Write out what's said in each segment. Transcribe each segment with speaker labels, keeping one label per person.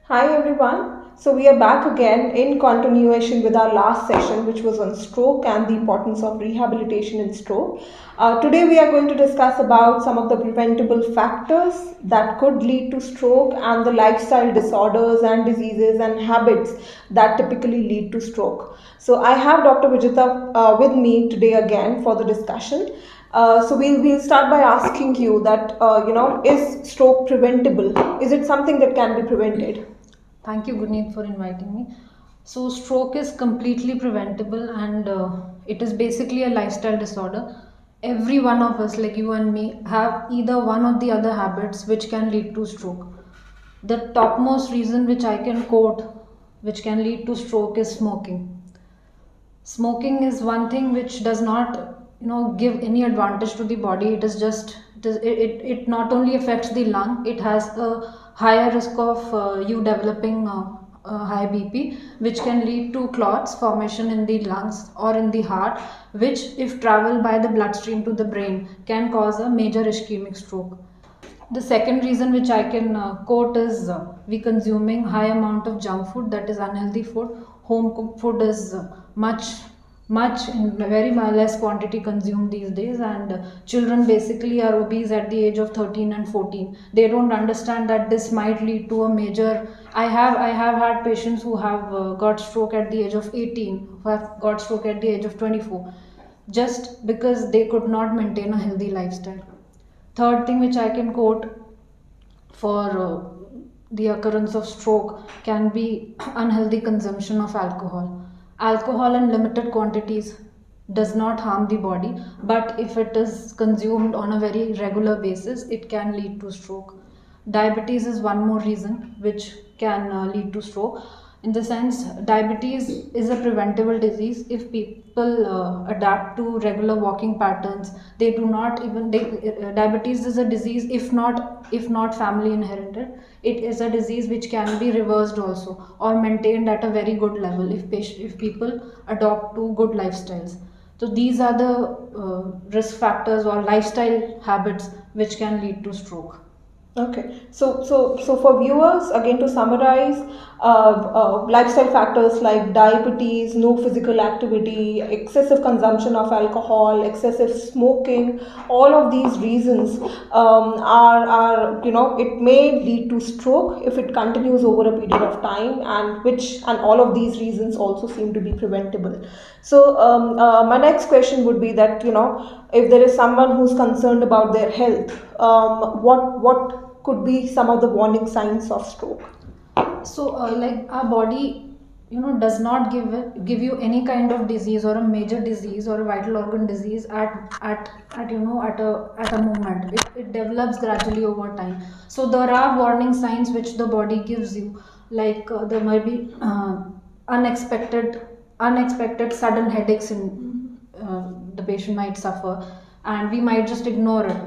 Speaker 1: Hi everyone. So we are back again in continuation with our last session, which was on stroke and the importance of rehabilitation in stroke. Today we are going to discuss about some of the preventable factors that could lead to stroke and the lifestyle disorders and diseases and habits that typically lead to stroke. So I have Dr. Vijita with me today again for the discussion. So we'll start by asking you that is stroke preventable? Is it something that can be prevented?
Speaker 2: Thank you, Guneet, for inviting me. So, stroke is completely preventable and it is basically a lifestyle disorder. Every one of us, like you and me, have either one or the other habits which can lead to stroke. The topmost reason which I can quote, which can lead to stroke, is smoking. Smoking is one thing which does not give any advantage to the body. It is just it not only affects the lung, it has a higher risk of you developing high bp, which can lead to clots formation in the lungs or in the heart, which if travel by the bloodstream to the brain can cause a major ischemic stroke. The second reason which I can quote is we consuming high amount of junk food, that is unhealthy food. Home cooked food is much in very less quantity consumed these days, and children basically are obese at the age of 13 and 14. They don't understand that this might lead to a major. I have had patients who have got stroke at the age of 18, who have got stroke at the age of 24, just because they could not maintain a healthy lifestyle. Third thing which I can quote for the occurrence of stroke can be unhealthy consumption of alcohol. Alcohol in limited quantities does not harm the body, but if it is consumed on a very regular basis, it can lead to stroke. Diabetes is one more reason which can lead to stroke. In the sense, diabetes is a preventable disease if people adapt to regular walking patterns. They do not even diabetes is a disease, if not family inherited. It is a disease which can be reversed also, or maintained at a very good level if people adopt to good lifestyles. So these are the risk factors or lifestyle habits which can lead to stroke.
Speaker 1: Okay, so for viewers, again to summarize, lifestyle factors like diabetes, no physical activity, excessive consumption of alcohol, excessive smoking, all of these reasons are it may lead to stroke if it continues over a period of time, and all of these reasons also seem to be preventable. So my next question would be that if there is someone who's concerned about their health, what could be some of the warning signs of stroke?
Speaker 2: So like our body does not give you any kind of disease or a major disease or a vital organ disease at at a moment. It develops gradually over time. So there are warning signs which the body gives you, like there might be unexpected sudden headaches in the patient might suffer, and we might just ignore it.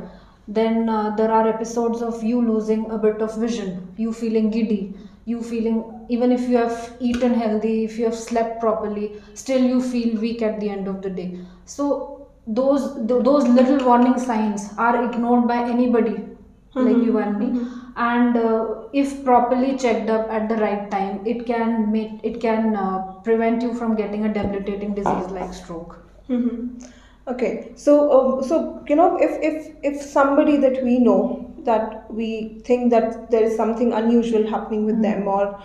Speaker 2: Then there are episodes of you losing a bit of vision, you feeling giddy, you feeling, even if you have eaten healthy, if you have slept properly, still you feel weak at the end of the day. So those little warning signs are ignored by anybody like you and me. And if properly checked up at the right time, it can prevent you from getting a debilitating disease like stroke.
Speaker 1: Okay, so if somebody that we know, that we think that there is something unusual happening with them, or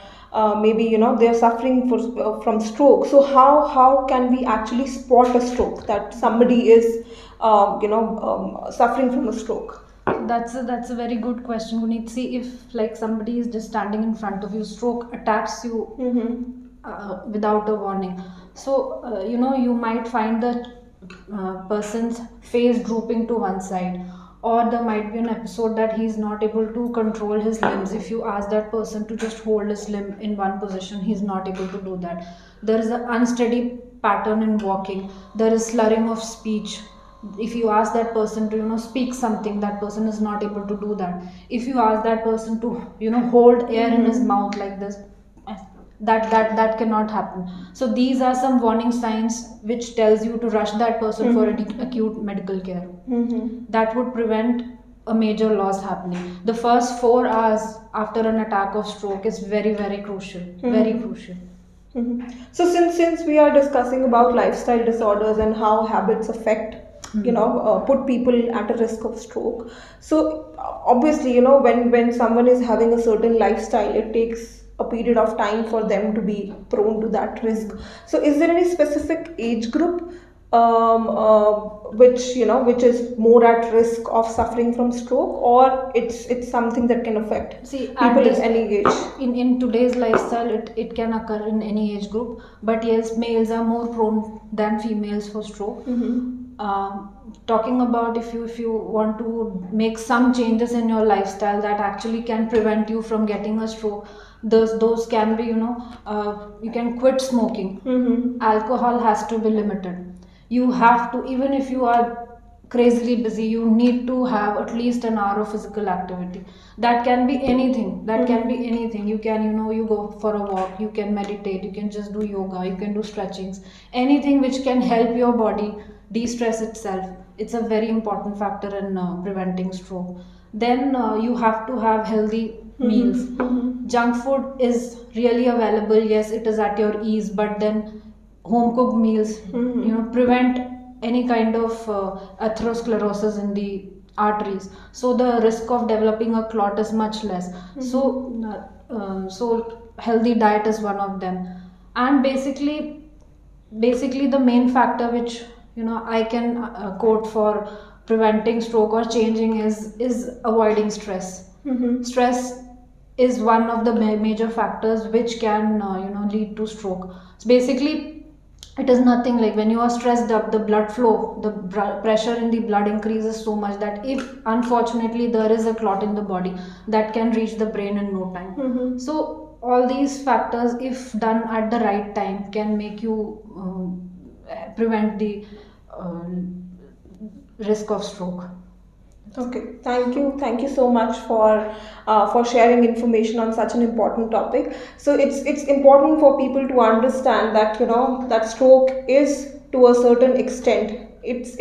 Speaker 1: maybe they are suffering from stroke. So how can we actually spot a stroke, that somebody is suffering from a stroke?
Speaker 2: That's a very good question. We need to see if like somebody is just standing in front of you, stroke attacks you without a warning. So you might find the person's face drooping to one side, or there might be an episode that he's not able to control his limbs. If you ask that person to just hold his limb in one position, he's not able to do that. There is an unsteady pattern in walking. There is slurring of speech. If you ask that person to speak something, that person is not able to do that. If you ask that person to hold air in his mouth like this, that cannot happen. So these are some warning signs which tells you to rush that person for acute medical care. That would prevent a major loss happening. The first 4 hours after an attack of stroke is very, very crucial. Very crucial.
Speaker 1: So since we are discussing about lifestyle disorders and how habits affect, put people at a risk of stroke. So obviously, when someone is having a certain lifestyle, it takes a period of time for them to be prone to that risk. So is there any specific age group which is more at risk of suffering from stroke, or it's something that can affect
Speaker 2: See,
Speaker 1: people
Speaker 2: at this
Speaker 1: in any age?
Speaker 2: in today's lifestyle, it can occur in any age group, but yes, males are more prone than females for stroke. Talking about if you want to make some changes in your lifestyle that actually can prevent you from getting a stroke, those can be, you can quit smoking. Alcohol has to be limited. You have to, even if you are crazily busy, you need to have at least an hour of physical activity. That can be anything. That can be anything. You can, you go for a walk, you can meditate, you can just do yoga, you can do stretchings, anything which can help your body de-stress itself. It's a very important factor in preventing stroke. Then you have to have healthy meals. Junk food is really available, yes, it is at your ease, but then home cooked meals, prevent any kind of atherosclerosis in the arteries, so the risk of developing a clot is much less. So healthy diet is one of them. And basically the main factor which, I can quote for preventing stroke or changing is avoiding stress. Stress is one of the major factors which can lead to stroke. So basically, it is nothing like when you are stressed up, the blood flow, the pressure in the blood increases so much that if unfortunately there is a clot in the body, that can reach the brain in no time. So all these factors, if done at the right time, can make you prevent the uh, risk of stroke.
Speaker 1: Okay, thank you so much for sharing information on such an important topic. So it's important for people to understand that that stroke is, to a certain extent, it's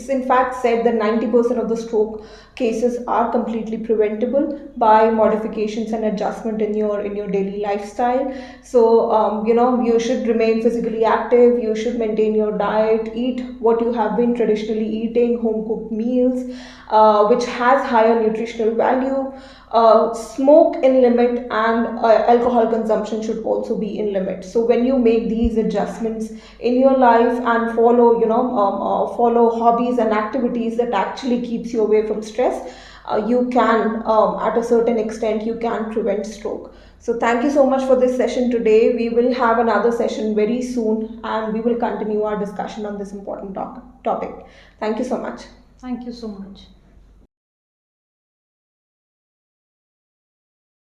Speaker 1: in fact said that 90% of the stroke cases are completely preventable by modifications and adjustment in your daily lifestyle. So you should remain physically active, you should maintain your diet, eat what you have been traditionally eating, home cooked meals, which has higher nutritional value. Smoke in limit, and alcohol consumption should also be in limit. So when you make these adjustments in your life and follow follow hobbies and activities that actually keeps you away from stress, you can, at a certain extent, you can prevent stroke. So thank you so much for this session today. We will have another session very soon, and we will continue our discussion on this important topic. Thank you so much.
Speaker 2: Thank you so much.